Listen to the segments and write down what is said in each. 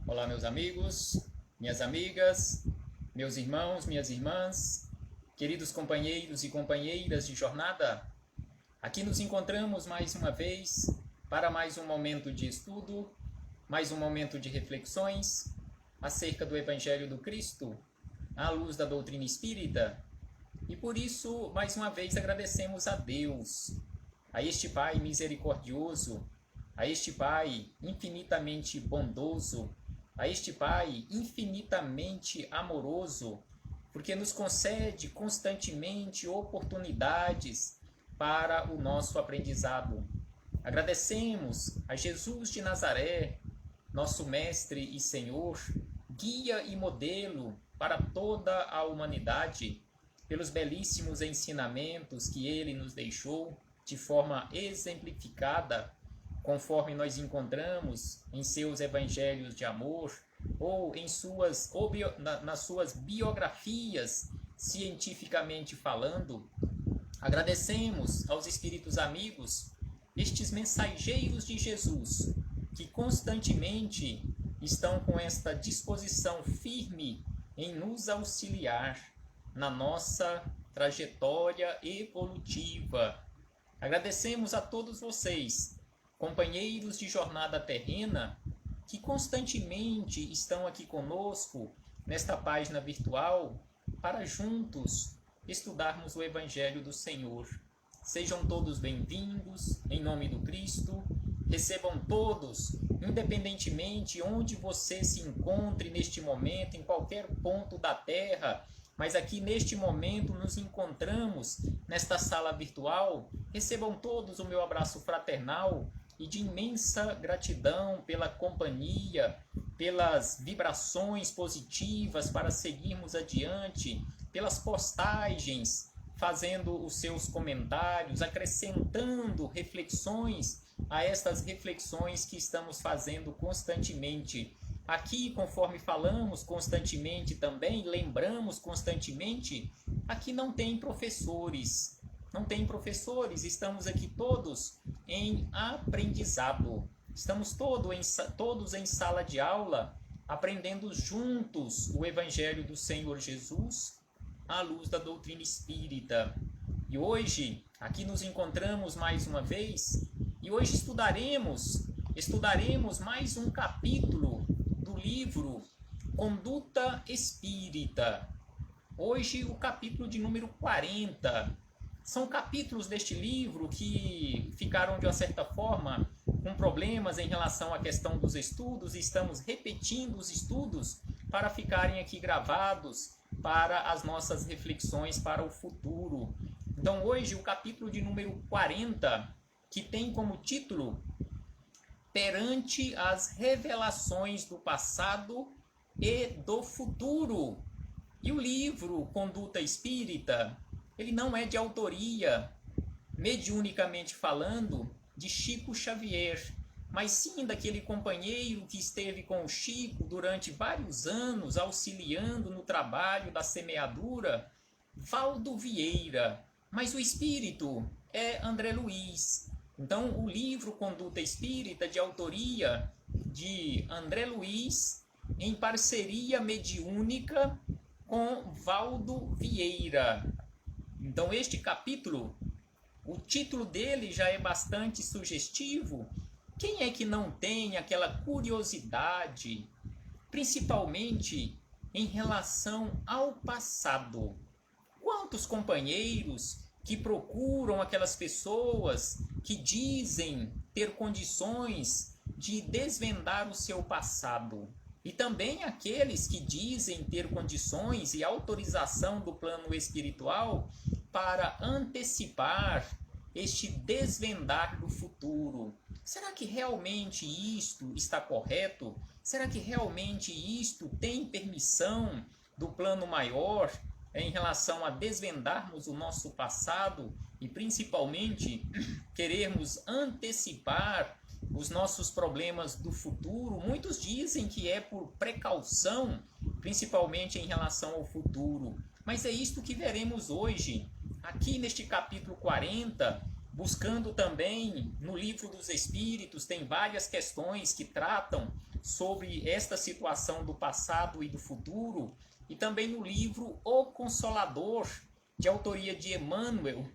Olá, meus amigos, minhas amigas, meus irmãos, minhas irmãs, queridos companheiros e companheiras de jornada. Aqui nos encontramos mais uma vez para mais um momento de estudo, mais um momento de reflexões acerca do Evangelho do Cristo, à luz da doutrina espírita. E por isso, mais uma vez, agradecemos a Deus, a este Pai misericordioso, a este Pai infinitamente bondoso, a este Pai infinitamente amoroso, porque nos concede constantemente oportunidades para o nosso aprendizado. Agradecemos a Jesus de Nazaré, nosso Mestre e Senhor, guia e modelo para toda a humanidade, pelos belíssimos ensinamentos que ele nos deixou de forma exemplificada, conforme nós encontramos em seus evangelhos de amor ou nas suas biografias, cientificamente falando. Agradecemos aos espíritos amigos, estes mensageiros de Jesus, que constantemente estão com esta disposição firme em nos auxiliar na nossa trajetória evolutiva. Agradecemos a todos vocês, companheiros de jornada terrena, que constantemente estão aqui conosco nesta página virtual para juntos estudarmos o Evangelho do Senhor. Sejam todos bem-vindos em nome do Cristo. Recebam todos, independentemente onde você se encontre neste momento, em qualquer ponto da Terra, mas aqui neste momento nos encontramos nesta sala virtual. Recebam todos o meu abraço fraternal e de imensa gratidão pela companhia, pelas vibrações positivas para seguirmos adiante, pelas postagens, fazendo os seus comentários, acrescentando reflexões a estas reflexões que estamos fazendo constantemente. Aqui, conforme falamos constantemente também, lembramos constantemente, aqui não tem professores. Não tem professores, estamos aqui todos em aprendizado. Estamos todos em sala de aula, aprendendo juntos o Evangelho do Senhor Jesus, à luz da doutrina espírita. E hoje, aqui nos encontramos mais uma vez, e hoje estudaremos mais um capítulo do livro Conduta Espírita. Hoje o capítulo de número 40. São capítulos deste livro que ficaram, de uma certa forma, com problemas em relação à questão dos estudos, e estamos repetindo os estudos para ficarem aqui gravados para as nossas reflexões para o futuro. Então, hoje, o capítulo de número 40, que tem como título Perante as Revelações do Passado e do Futuro. E o livro Conduta Espírita, ele não é de autoria, mediunicamente falando, de Chico Xavier, mas sim daquele companheiro que esteve com o Chico durante vários anos, auxiliando no trabalho da semeadura, Valdo Vieira. Mas o espírito é André Luiz. Então, o livro Conduta Espírita, de autoria de André Luiz, em parceria mediúnica com Valdo Vieira. Então, este capítulo, o título dele já é bastante sugestivo. Quem é que não tem aquela curiosidade, principalmente em relação ao passado? Quantos companheiros que procuram aquelas pessoas que dizem ter condições de desvendar o seu passado? E também aqueles que dizem ter condições e autorização do plano espiritual para antecipar este desvendar do futuro. Será que realmente isto está correto? Será que realmente isto tem permissão do plano maior em relação a desvendarmos o nosso passado e principalmente querermos antecipar os nossos problemas do futuro? Muitos dizem que é por precaução, principalmente em relação ao futuro. Mas é isto que veremos hoje, aqui neste capítulo 40, buscando também no Livro dos Espíritos, tem várias questões que tratam sobre esta situação do passado e do futuro, e também no livro O Consolador, de autoria de Emmanuel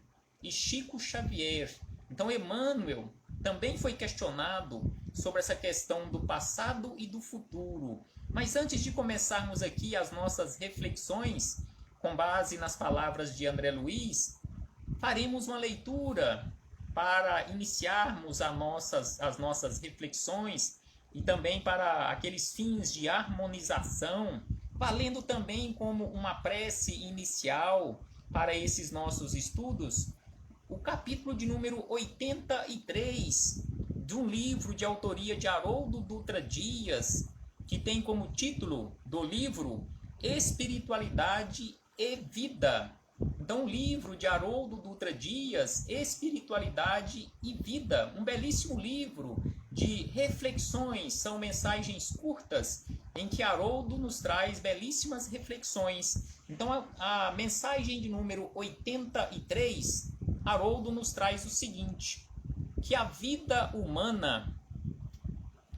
e Chico Xavier. Então, Emmanuel também foi questionado sobre essa questão do passado e do futuro. Mas antes de começarmos aqui as nossas reflexões, com base nas palavras de André Luiz, faremos uma leitura para iniciarmos as nossas reflexões e também para aqueles fins de harmonização, valendo também como uma prece inicial para esses nossos estudos, o capítulo de número 83 de um livro de autoria de Haroldo Dutra Dias, que tem como título do livro Espiritualidade e Vida. Então, o livro de Haroldo Dutra Dias, Espiritualidade e Vida, um belíssimo livro de reflexões, são mensagens curtas em que Haroldo nos traz belíssimas reflexões. Então, a mensagem de número 83, Haroldo nos traz o seguinte, que a vida humana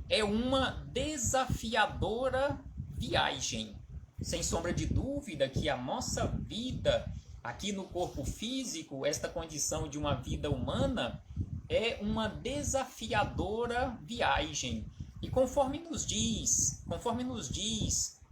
é uma desafiadora viagem. Sem sombra de dúvida que a nossa vida aqui no corpo físico, esta condição de uma vida humana, é uma desafiadora viagem. E conforme nos diz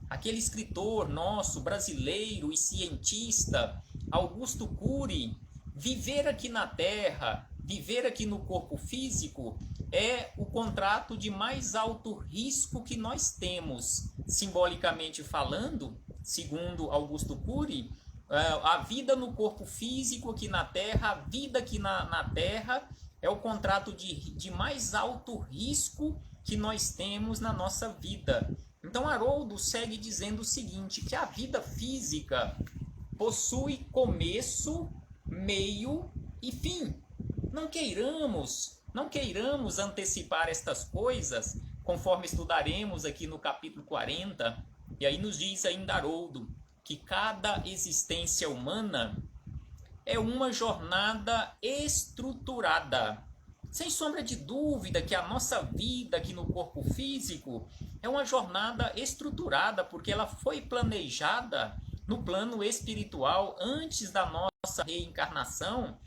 aquele escritor nosso, brasileiro e cientista, Augusto Cury, viver aqui na Terra, viver aqui no corpo físico, é o contrato de mais alto risco que nós temos. Simbolicamente falando, segundo Augusto Cury, a vida no corpo físico aqui na Terra, a vida aqui na Terra é o contrato de mais alto risco que nós temos na nossa vida. Então Haroldo segue dizendo o seguinte, que a vida física possui começo, meio e fim. Não queiramos antecipar estas coisas, conforme estudaremos aqui no capítulo 40, e aí nos diz ainda Haroldo, que cada existência humana é uma jornada estruturada. Sem sombra de dúvida que a nossa vida aqui no corpo físico é uma jornada estruturada, porque ela foi planejada no plano espiritual antes da nossa reencarnação.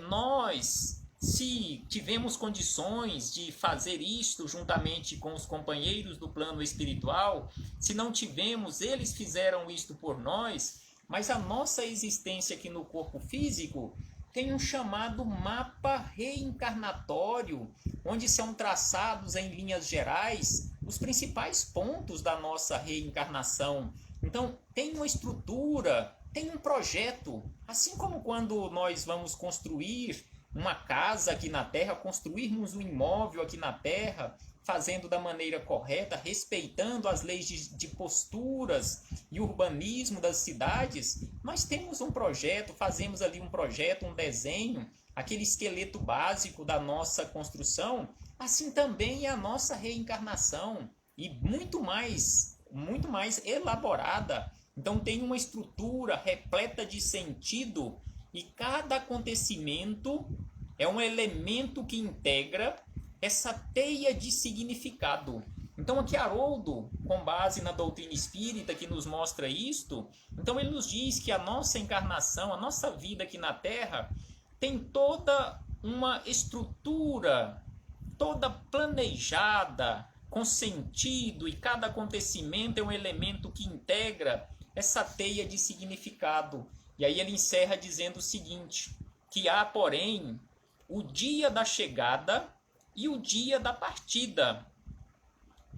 Nós, se tivemos condições de fazer isto juntamente com os companheiros do plano espiritual, se não tivemos, eles fizeram isto por nós, mas a nossa existência aqui no corpo físico tem um chamado mapa reencarnatório, onde são traçados em linhas gerais os principais pontos da nossa reencarnação. Então, tem uma estrutura, tem um projeto, assim como quando nós vamos construir uma casa aqui na Terra, construirmos um imóvel aqui na Terra, fazendo da maneira correta, respeitando as leis de posturas e urbanismo das cidades, nós temos um projeto, fazemos ali um projeto, um desenho, aquele esqueleto básico da nossa construção, assim também é a nossa reencarnação, e muito mais elaborada. Então tem uma estrutura repleta de sentido, e cada acontecimento é um elemento que integra essa teia de significado. Então aqui Haroldo, com base na doutrina espírita que nos mostra isto, então ele nos diz que a nossa encarnação, a nossa vida aqui na Terra, tem toda uma estrutura, toda planejada, com sentido, e cada acontecimento é um elemento que integra essa teia de significado. E aí ele encerra dizendo o seguinte, que há, porém, o dia da chegada e o dia da partida.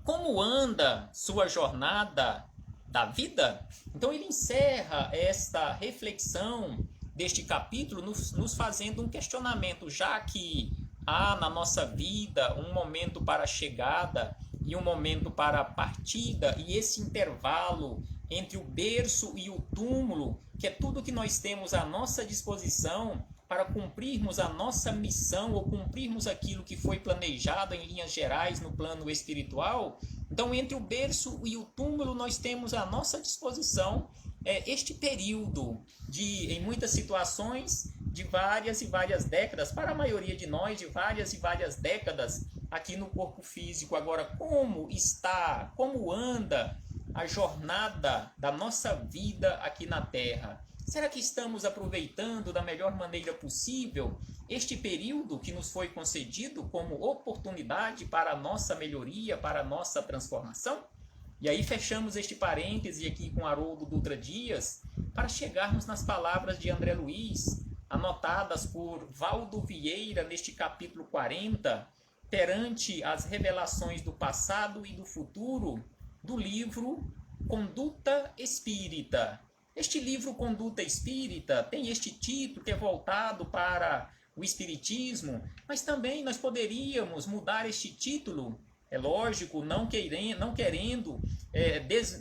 Como anda sua jornada da vida? Então ele encerra esta reflexão deste capítulo nos fazendo um questionamento, já que há na nossa vida um momento para a chegada e um momento para a partida, e esse intervalo entre o berço e o túmulo, que é tudo que nós temos à nossa disposição para cumprirmos a nossa missão ou cumprirmos aquilo que foi planejado em linhas gerais no plano espiritual. Então, entre o berço e o túmulo, nós temos à nossa disposição este período de, em muitas situações, de várias e várias décadas, para a maioria de nós, de várias e várias décadas, aqui no corpo físico. Agora, como está, como anda a jornada da nossa vida aqui na Terra? Será que estamos aproveitando da melhor maneira possível este período que nos foi concedido como oportunidade para a nossa melhoria, para a nossa transformação? E aí fechamos este parêntese aqui com Haroldo Dutra Dias para chegarmos nas palavras de André Luiz, anotadas por Valdo Vieira neste capítulo 40, perante as revelações do passado e do futuro do livro Conduta Espírita. Este livro Conduta Espírita tem este título que é voltado para o Espiritismo, mas também nós poderíamos mudar este título, é lógico, não querendo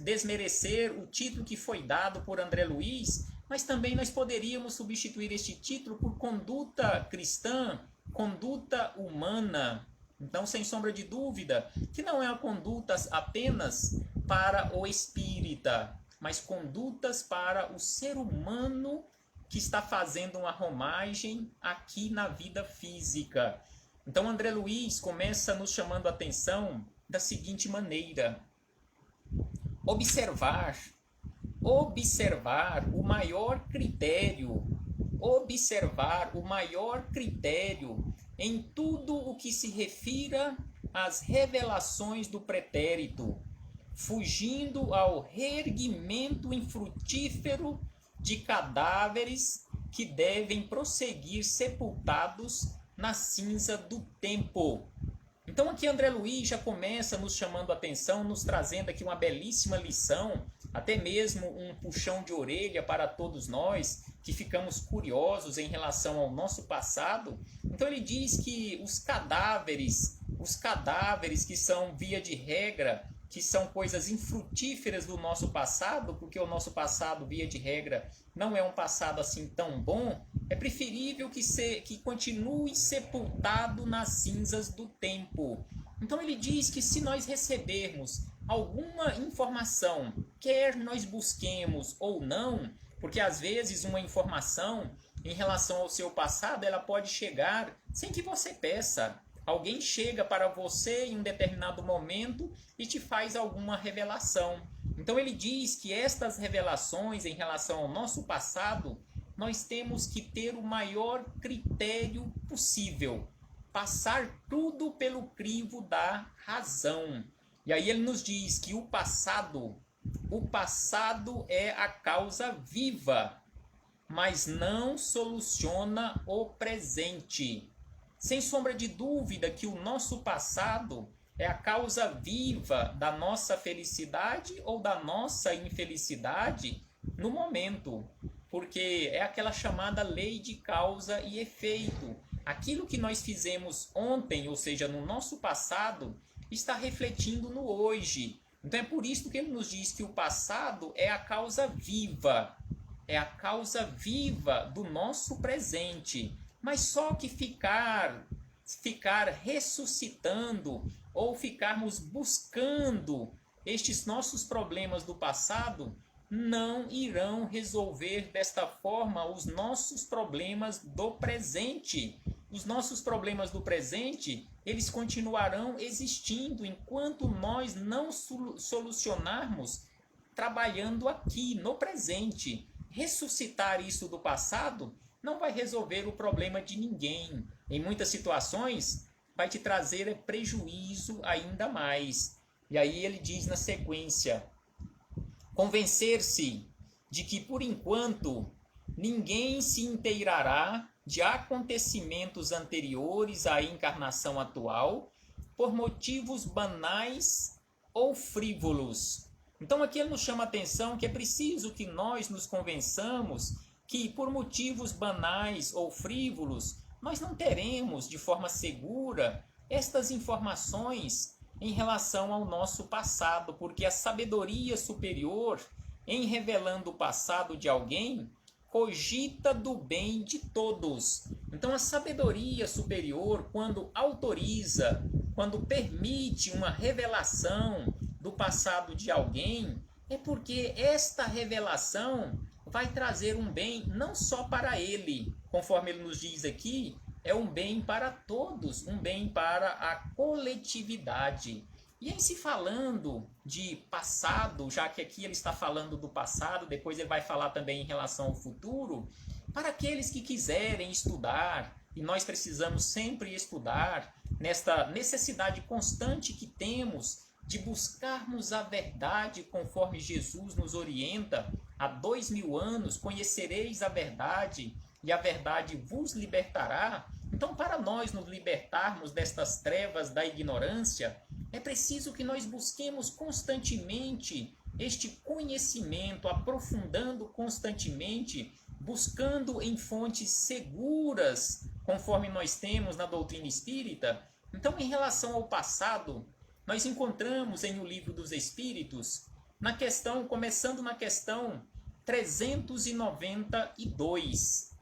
desmerecer o título que foi dado por André Luiz, mas também nós poderíamos substituir este título por Conduta Cristã, Conduta Humana. Então, sem sombra de dúvida, que não é uma conduta apenas para o espírita, mas condutas para o ser humano que está fazendo uma romagem aqui na vida física. Então, André Luiz começa nos chamando a atenção da seguinte maneira: observar o maior critério em tudo o que se refira às revelações do pretérito, fugindo ao reerguimento infrutífero de cadáveres que devem prosseguir sepultados na cinza do tempo. Então aqui André Luiz já começa nos chamando a atenção, nos trazendo aqui uma belíssima lição, até mesmo um puxão de orelha para todos nós que ficamos curiosos em relação ao nosso passado. Então ele diz que os cadáveres que são via de regra, que são coisas infrutíferas do nosso passado, porque o nosso passado, via de regra, não é um passado assim tão bom, é preferível que continue sepultado nas cinzas do tempo. Então ele diz que se nós recebermos alguma informação, quer nós busquemos ou não, porque às vezes uma informação em relação ao seu passado, ela pode chegar sem que você peça. Alguém chega para você em um determinado momento e te faz alguma revelação. Então ele diz que estas revelações em relação ao nosso passado, nós temos que ter o maior critério possível. Passar tudo pelo crivo da razão. E aí ele nos diz que o passado é a causa viva, mas não soluciona o presente. Sem sombra de dúvida que o nosso passado é a causa viva da nossa felicidade ou da nossa infelicidade no momento, porque é aquela chamada lei de causa e efeito. Aquilo que nós fizemos ontem, ou seja, no nosso passado, está refletindo no hoje. Então é por isso que ele nos diz que o passado é a causa viva do nosso presente. Mas só que ficar ressuscitando ou ficarmos buscando estes nossos problemas do passado não irão resolver desta forma os nossos problemas do presente. Os nossos problemas do presente, eles continuarão existindo enquanto nós não solucionarmos trabalhando aqui no presente. Ressuscitar isso do passado não vai resolver o problema de ninguém. Em muitas situações, vai te trazer prejuízo ainda mais. E aí ele diz na sequência: convencer-se de que, por enquanto, ninguém se inteirará de acontecimentos anteriores à encarnação atual por motivos banais ou frívolos. Então aqui ele nos chama a atenção que é preciso que nós nos convençamos que por motivos banais ou frívolos, nós não teremos de forma segura estas informações em relação ao nosso passado, porque a sabedoria superior, em revelando o passado de alguém, cogita do bem de todos. Então a sabedoria superior, quando autoriza, quando permite uma revelação do passado de alguém, é porque esta revelação vai trazer um bem não só para ele, conforme ele nos diz aqui, é um bem para todos, um bem para a coletividade. E em se falando de passado, já que aqui ele está falando do passado, depois ele vai falar também em relação ao futuro, para aqueles que quiserem estudar, e nós precisamos sempre estudar, nesta necessidade constante que temos de buscarmos a verdade conforme Jesus nos orienta. Há 2000 anos conhecereis a verdade e a verdade vos libertará. Então, para nós nos libertarmos destas trevas da ignorância, é preciso que nós busquemos constantemente este conhecimento, aprofundando constantemente, buscando em fontes seguras, conforme nós temos na doutrina espírita. Então, em relação ao passado, nós encontramos em O Livro dos Espíritos, começando na questão 392,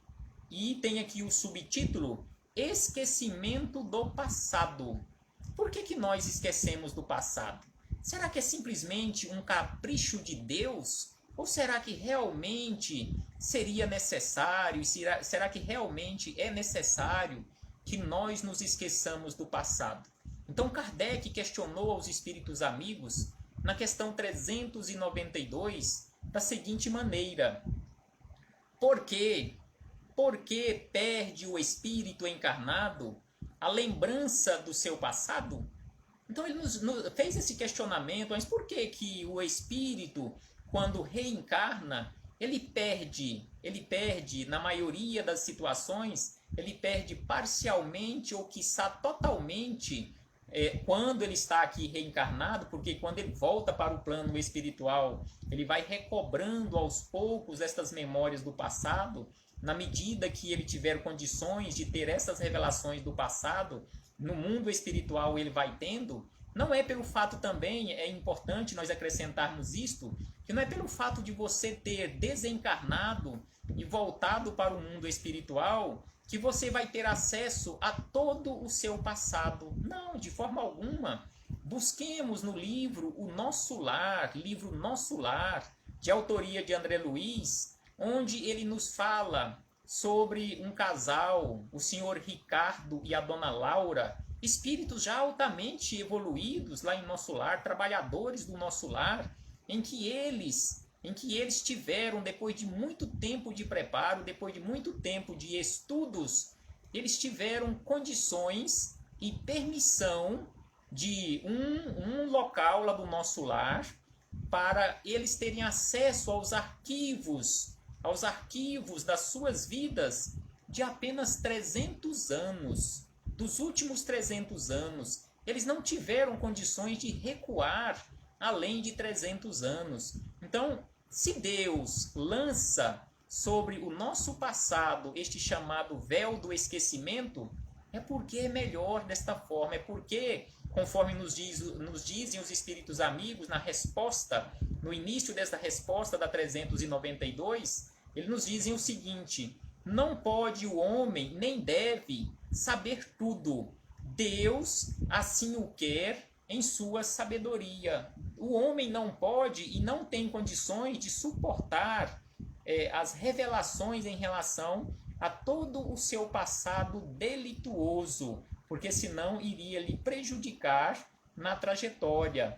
e tem aqui o subtítulo Esquecimento do Passado. Por que nós esquecemos do passado? Será que é simplesmente um capricho de Deus? Ou será que realmente seria necessário, será que realmente é necessário que nós nos esqueçamos do passado? Então Kardec questionou aos espíritos amigos, na questão 392, da seguinte maneira: Por que perde o espírito encarnado a lembrança do seu passado? Então ele nos fez esse questionamento, mas por que o espírito, quando reencarna, ele perde, na maioria das situações, ele perde parcialmente ou quiçá totalmente quando ele está aqui reencarnado, porque quando ele volta para o plano espiritual, ele vai recobrando aos poucos estas memórias do passado, na medida que ele tiver condições de ter essas revelações do passado, no mundo espiritual ele vai tendo. Não é pelo fato também, é importante nós acrescentarmos isto, que não é pelo fato de você ter desencarnado e voltado para o mundo espiritual que você vai ter acesso a todo o seu passado. Não, de forma alguma. Busquemos no livro O Nosso Lar, de autoria de André Luiz, onde ele nos fala sobre um casal, o senhor Ricardo e a dona Laura, espíritos já altamente evoluídos lá em Nosso Lar, trabalhadores do Nosso Lar, em que eles tiveram, depois de muito tempo de preparo, depois de muito tempo de estudos, eles tiveram condições e permissão de um local lá do Nosso Lar, para eles terem acesso aos arquivos das suas vidas de apenas 300 anos. Dos últimos 300 anos, eles não tiveram condições de recuar além de 300 anos. Então, se Deus lança sobre o nosso passado este chamado véu do esquecimento, é porque é melhor desta forma, é porque, conforme nos dizem os espíritos amigos no início desta resposta da 392, eles nos dizem o seguinte: não pode o homem, nem deve, saber tudo. Deus assim o quer em sua sabedoria. O homem não pode e não tem condições de suportar as revelações em relação a todo o seu passado delituoso, porque senão iria lhe prejudicar na trajetória.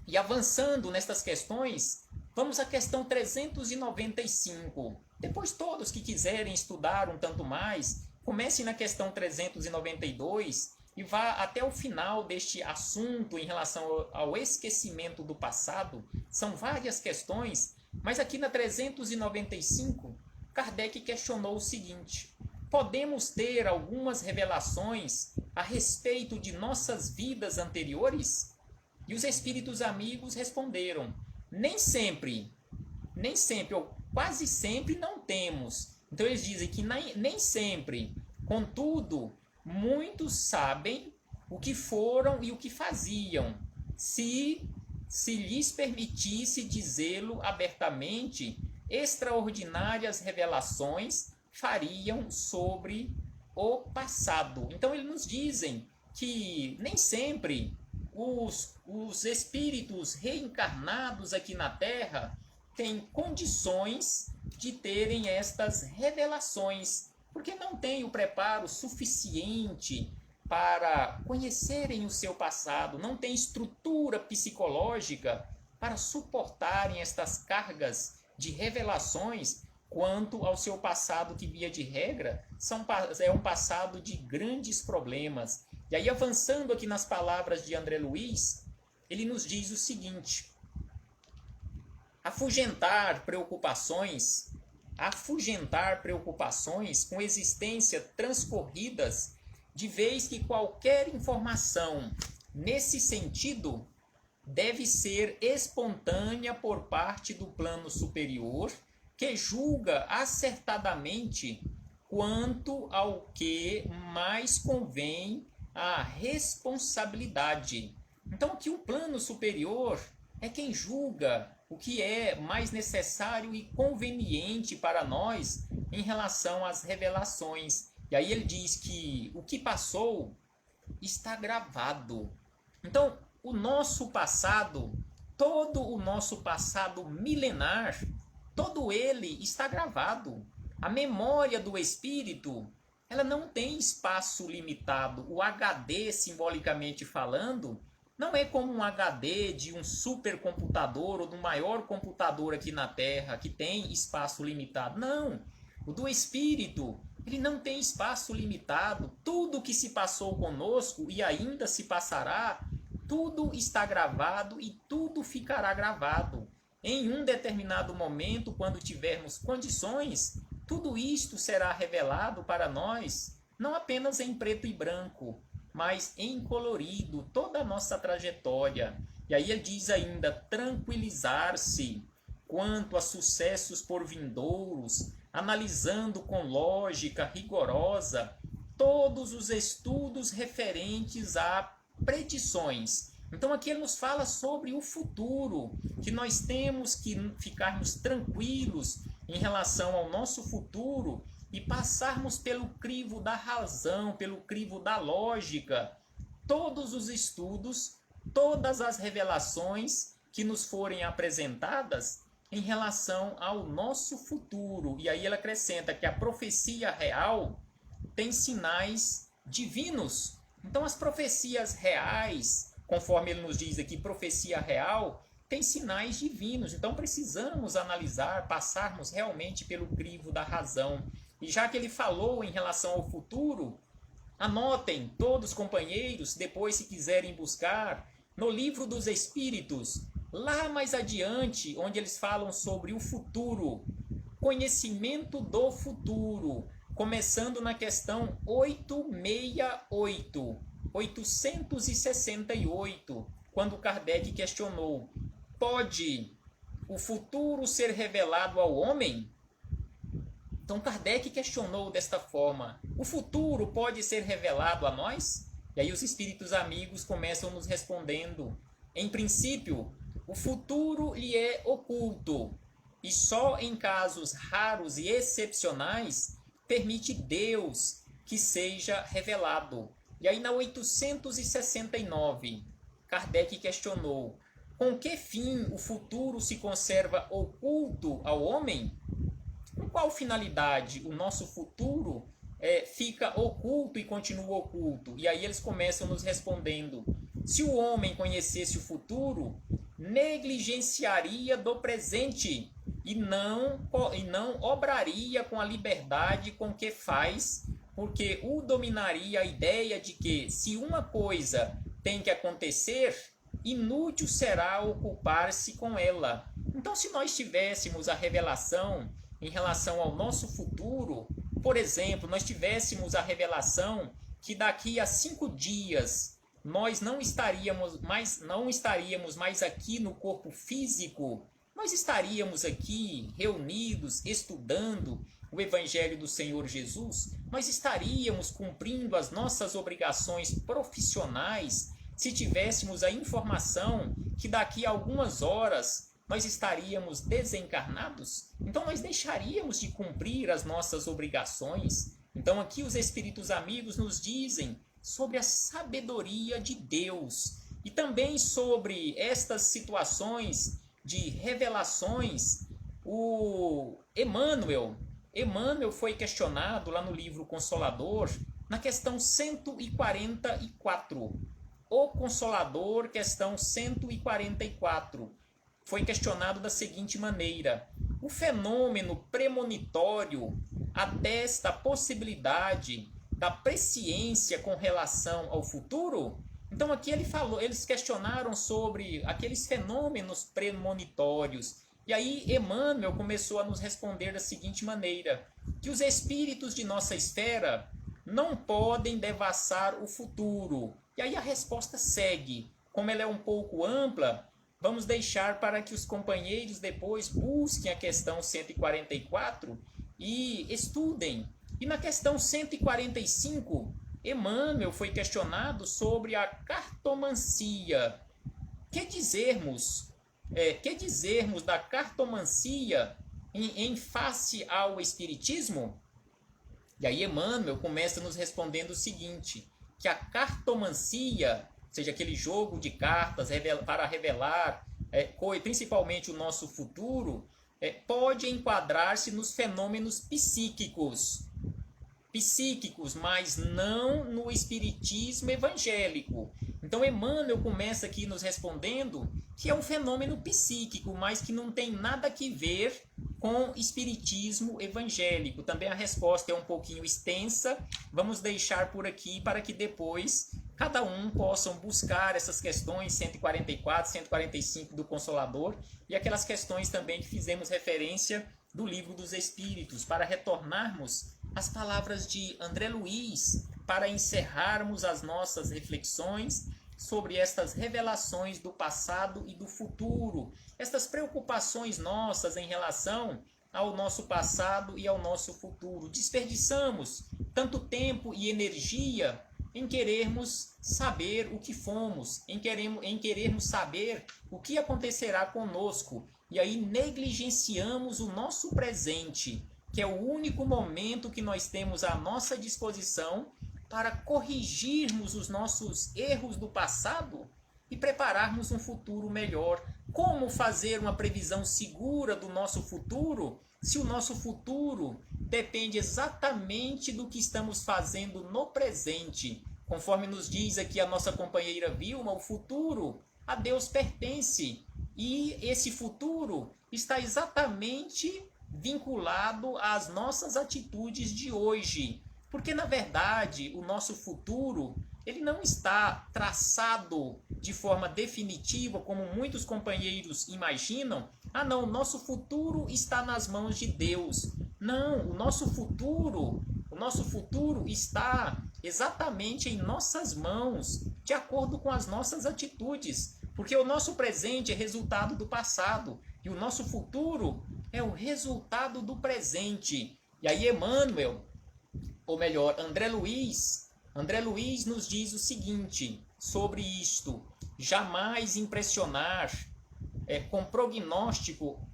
E avançando nestas questões, vamos à questão 395. Depois, todos que quiserem estudar um tanto mais, comecem na questão 392 e vá até o final deste assunto em relação ao esquecimento do passado. São várias questões, mas aqui na 395, Kardec questionou o seguinte: podemos ter algumas revelações a respeito de nossas vidas anteriores? E os espíritos amigos responderam: nem sempre, ou quase sempre não temos. Então eles dizem que nem sempre. Contudo, muitos sabem o que foram e o que faziam, se lhes permitisse dizê-lo abertamente, extraordinárias revelações fariam sobre o passado. Então eles nos dizem que nem sempre os espíritos reencarnados aqui na Terra têm condições de terem estas revelações porque não têm o preparo suficiente para conhecerem o seu passado, não têm estrutura psicológica para suportarem estas cargas de revelações quanto ao seu passado, que via de regra é um passado de grandes problemas. E aí, avançando aqui nas palavras de André Luiz, ele nos diz o seguinte: afugentar preocupações com existência transcorridas, de vez que qualquer informação nesse sentido deve ser espontânea por parte do plano superior, que julga acertadamente quanto ao que mais convém à responsabilidade. Então, que o plano superior é quem julga o que é mais necessário e conveniente para nós em relação às revelações. E aí ele diz que o que passou está gravado. Então, o nosso passado, todo o nosso passado milenar, todo ele está gravado. A memória do espírito, ela não tem espaço limitado. O HD, simbolicamente falando, não é como um HD de um supercomputador ou do maior computador aqui na Terra, que tem espaço limitado. Não. O do espírito, ele não tem espaço limitado. Tudo que se passou conosco e ainda se passará, tudo está gravado e tudo ficará gravado. Em um determinado momento, quando tivermos condições, tudo isto será revelado para nós, não apenas em preto e branco, mas em colorido, toda a nossa trajetória. E aí ele diz ainda: tranquilizar-se quanto a sucessos por vindouros, analisando com lógica rigorosa todos os estudos referentes a predições. Então aqui ele nos fala sobre o futuro, que nós temos que ficarmos tranquilos em relação ao nosso futuro e passarmos pelo crivo da razão, pelo crivo da lógica, todos os estudos, todas as revelações que nos forem apresentadas em relação ao nosso futuro. E aí ele acrescenta que a profecia real tem sinais divinos. Então as profecias reais, conforme ele nos diz aqui, profecia real, tem sinais divinos. Então precisamos analisar, passarmos realmente pelo crivo da razão. E já que ele falou em relação ao futuro, anotem todos, companheiros, depois se quiserem buscar, no Livro dos Espíritos, lá mais adiante, onde eles falam sobre o futuro, conhecimento do futuro, começando na questão 868, quando Kardec questionou: pode o futuro ser revelado ao homem? Então Kardec questionou desta forma: o futuro pode ser revelado a nós? E aí os espíritos amigos começam nos respondendo: em princípio, o futuro lhe é oculto, e só em casos raros e excepcionais permite Deus que seja revelado. E aí na 869, Kardec questionou: com que fim o futuro se conserva oculto ao homem? Com qual finalidade o nosso futuro fica oculto e continua oculto? E aí eles começam nos respondendo: se o homem conhecesse o futuro, negligenciaria do presente e não obraria com a liberdade com que faz, porque o dominaria a ideia de que, se uma coisa tem que acontecer, inútil será ocupar-se com ela. Então, se nós tivéssemos a revelação em relação ao nosso futuro, por exemplo, nós tivéssemos a revelação que daqui a 5 dias nós não estaríamos mais aqui no corpo físico, nós estaríamos aqui reunidos, estudando o Evangelho do Senhor Jesus, nós estaríamos cumprindo as nossas obrigações profissionais se tivéssemos a informação que daqui a algumas horas nós estaríamos desencarnados? Então nós deixaríamos de cumprir as nossas obrigações. Então aqui os espíritos amigos nos dizem sobre a sabedoria de Deus e também sobre estas situações de revelações. O Emmanuel, Emmanuel foi questionado lá no livro Consolador, na questão 144. O Consolador, questão 144. Foi questionado da seguinte maneira: o fenômeno premonitório atesta a possibilidade da presciência com relação ao futuro? Então aqui eles questionaram sobre aqueles fenômenos premonitórios. E aí Emmanuel começou a nos responder da seguinte maneira: que os espíritos de nossa esfera não podem devassar o futuro. E aí a resposta segue. Como ela é um pouco ampla, vamos deixar para que os companheiros depois busquem a questão 144 e estudem. E na questão 145, Emmanuel foi questionado sobre a cartomancia. Que dizermos da cartomancia em face ao espiritismo? E aí Emmanuel começa nos respondendo o seguinte: que a cartomancia, ou seja, aquele jogo de cartas para revelar principalmente o nosso futuro, pode enquadrar-se nos fenômenos psíquicos, mas não no espiritismo evangélico. Então Emmanuel começa aqui nos respondendo que é um fenômeno psíquico, mas que não tem nada a ver com espiritismo evangélico. Também a resposta é um pouquinho extensa, vamos deixar por aqui para que depois cada um possam buscar essas questões 144, 145 do Consolador e aquelas questões também que fizemos referência do Livro dos Espíritos, para retornarmos às palavras de André Luiz, para encerrarmos as nossas reflexões sobre estas revelações do passado e do futuro, estas preocupações nossas em relação ao nosso passado e ao nosso futuro. Desperdiçamos tanto tempo e energia em querermos saber o que fomos, em querermos saber o que acontecerá conosco, e aí negligenciamos o nosso presente, que é o único momento que nós temos à nossa disposição para corrigirmos os nossos erros do passado e prepararmos um futuro melhor. Como fazer uma previsão segura do nosso futuro, se o nosso futuro depende exatamente do que estamos fazendo no presente? Conforme nos diz aqui a nossa companheira Vilma, o futuro a Deus pertence, e esse futuro está exatamente vinculado às nossas atitudes de hoje. Porque, na verdade, o nosso futuro ele não está traçado de forma definitiva, como muitos companheiros imaginam. Ah, não, o nosso futuro está nas mãos de Deus. Não, o nosso futuro está exatamente em nossas mãos, de acordo com as nossas atitudes. Porque o nosso presente é resultado do passado e o nosso futuro é o resultado do presente. E aí Emmanuel, ou melhor, André Luiz nos diz o seguinte sobre isto: jamais impressionar com prognóstico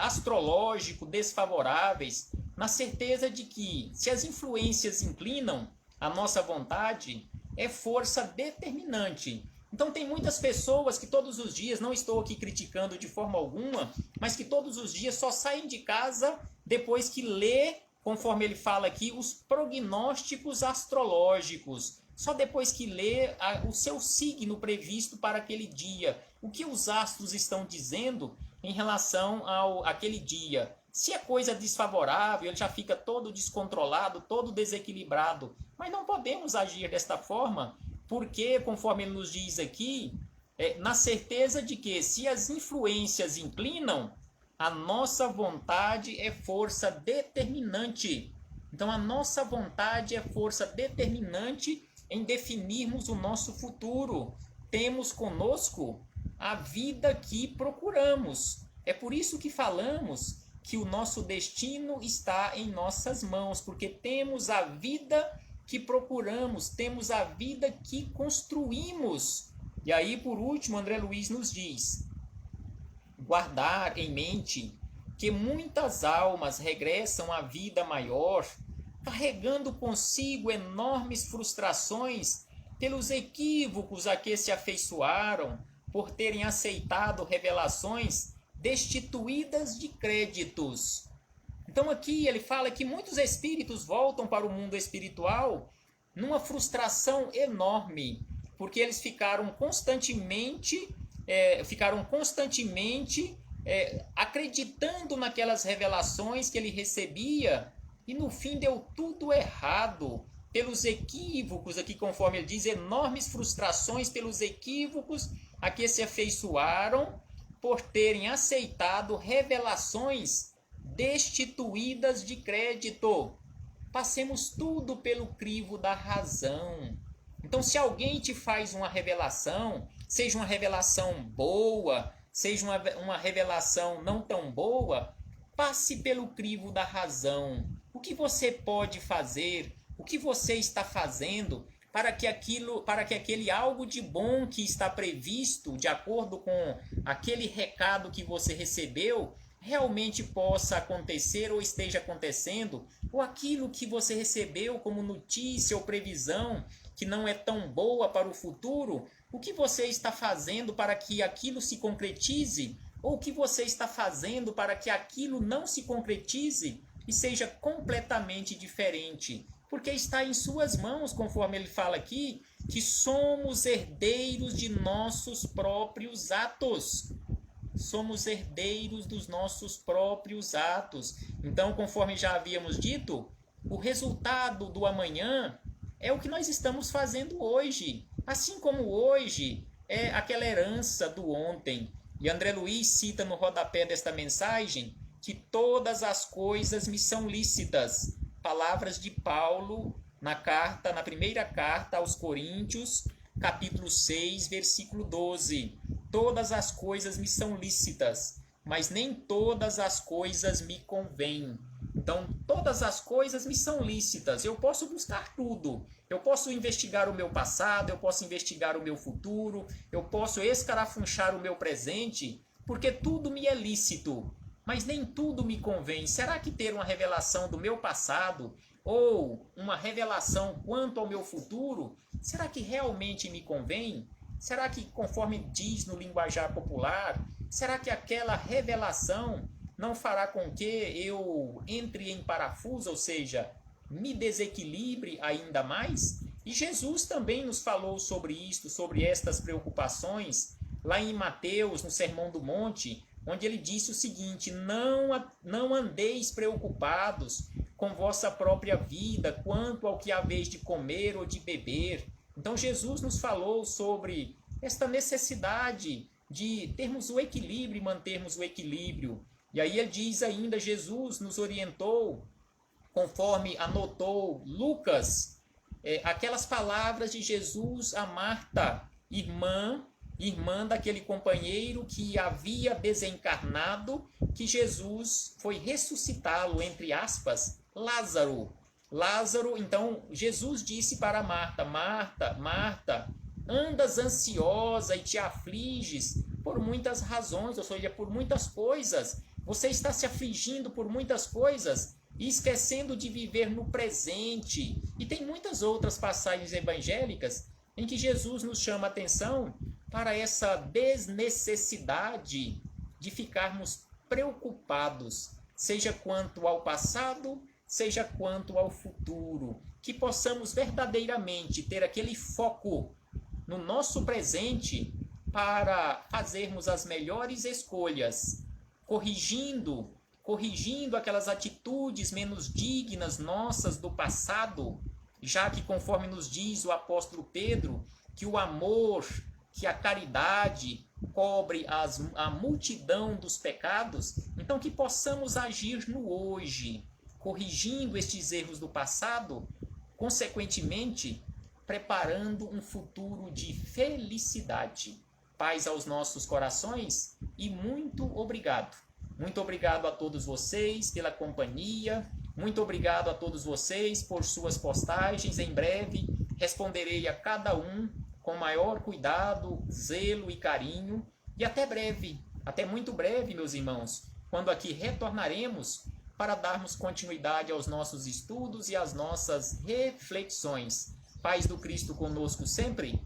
astrológico desfavoráveis, na certeza de que, se as influências inclinam a nossa vontade, é força determinante. Então tem muitas pessoas que todos os dias, não estou aqui criticando de forma alguma, mas que todos os dias só saem de casa depois que lê, conforme ele fala aqui, os prognósticos astrológicos. Só depois que lê o seu signo previsto para aquele dia. O que os astros estão dizendo em relação àquele dia. Se é coisa desfavorável, ele já fica todo descontrolado, todo desequilibrado. Mas não podemos agir desta forma, porque, conforme ele nos diz aqui, na certeza de que, se as influências inclinam, a nossa vontade é força determinante. Então, a nossa vontade é força determinante em definirmos o nosso futuro. Temos conosco a vida que procuramos. É por isso que falamos que o nosso destino está em nossas mãos, porque temos a vida que procuramos, temos a vida que construímos. E aí, por último, André Luiz nos diz: guardar em mente que muitas almas regressam à vida maior, carregando consigo enormes frustrações pelos equívocos a que se afeiçoaram, por terem aceitado revelações destituídas de créditos. Então aqui ele fala que muitos espíritos voltam para o mundo espiritual numa frustração enorme, porque eles ficaram constantemente acreditando naquelas revelações que ele recebia, e no fim deu tudo errado, pelos equívocos, aqui conforme ele diz, enormes frustrações pelos equívocos a que se afeiçoaram por terem aceitado revelações destituídas de crédito. Passemos tudo pelo crivo da razão. Então, se alguém te faz uma revelação, seja uma revelação boa, seja uma revelação não tão boa, passe pelo crivo da razão. O que você pode fazer? O que você está fazendo para que aquele algo de bom que está previsto, de acordo com aquele recado que você recebeu, realmente possa acontecer ou esteja acontecendo, ou aquilo que você recebeu como notícia ou previsão que não é tão boa para o futuro, o que você está fazendo para que aquilo se concretize, ou o que você está fazendo para que aquilo não se concretize e seja completamente diferente. Porque está em suas mãos, conforme ele fala aqui, que somos herdeiros de nossos próprios atos. Somos herdeiros dos nossos próprios atos. Então, conforme já havíamos dito, o resultado do amanhã é o que nós estamos fazendo hoje. Assim como hoje é aquela herança do ontem. E André Luiz cita no rodapé desta mensagem que todas as coisas me são lícitas. Palavras de Paulo na primeira carta aos Coríntios, capítulo 6, versículo 12. Todas as coisas me são lícitas, mas nem todas as coisas me convêm. Então, todas as coisas me são lícitas. Eu posso buscar tudo. Eu posso investigar o meu passado, eu posso investigar o meu futuro, eu posso escarafunchar o meu presente, porque tudo me é lícito. Mas nem tudo me convém. Será que ter uma revelação do meu passado ou uma revelação quanto ao meu futuro, será que realmente me convém? Será que, conforme diz no linguajar popular, será que aquela revelação não fará com que eu entre em parafuso, ou seja, me desequilibre ainda mais? E Jesus também nos falou sobre isto, sobre estas preocupações, lá em Mateus, no Sermão do Monte, onde ele disse o seguinte: não andeis preocupados com vossa própria vida, quanto ao que haveis de comer ou de beber. Então Jesus nos falou sobre esta necessidade de termos o equilíbrio e mantermos o equilíbrio. E aí ele diz ainda, Jesus nos orientou, conforme anotou Lucas, aquelas palavras de Jesus a Marta, irmã daquele companheiro que havia desencarnado, que Jesus foi ressuscitá-lo, entre aspas, Lázaro. Então Jesus disse para Marta: Marta, Marta, andas ansiosa e te afliges por muitas razões, ou seja, por muitas coisas. Você está se afligindo por muitas coisas e esquecendo de viver no presente. E tem muitas outras passagens evangélicas em que Jesus nos chama a atenção para essa desnecessidade de ficarmos preocupados, seja quanto ao passado, seja quanto ao futuro. Que possamos verdadeiramente ter aquele foco no nosso presente para fazermos as melhores escolhas, corrigindo aquelas atitudes menos dignas nossas do passado, já que, conforme nos diz o apóstolo Pedro, que o amor, que a caridade cobre a multidão dos pecados, então que possamos agir no hoje, corrigindo estes erros do passado, consequentemente, preparando um futuro de felicidade. Paz aos nossos corações e muito obrigado. Muito obrigado a todos vocês pela companhia, muito obrigado a todos vocês por suas postagens. Em breve responderei a cada um com maior cuidado, zelo e carinho. E até breve, até muito breve, meus irmãos, quando aqui retornaremos para darmos continuidade aos nossos estudos e às nossas reflexões. Paz do Cristo conosco sempre.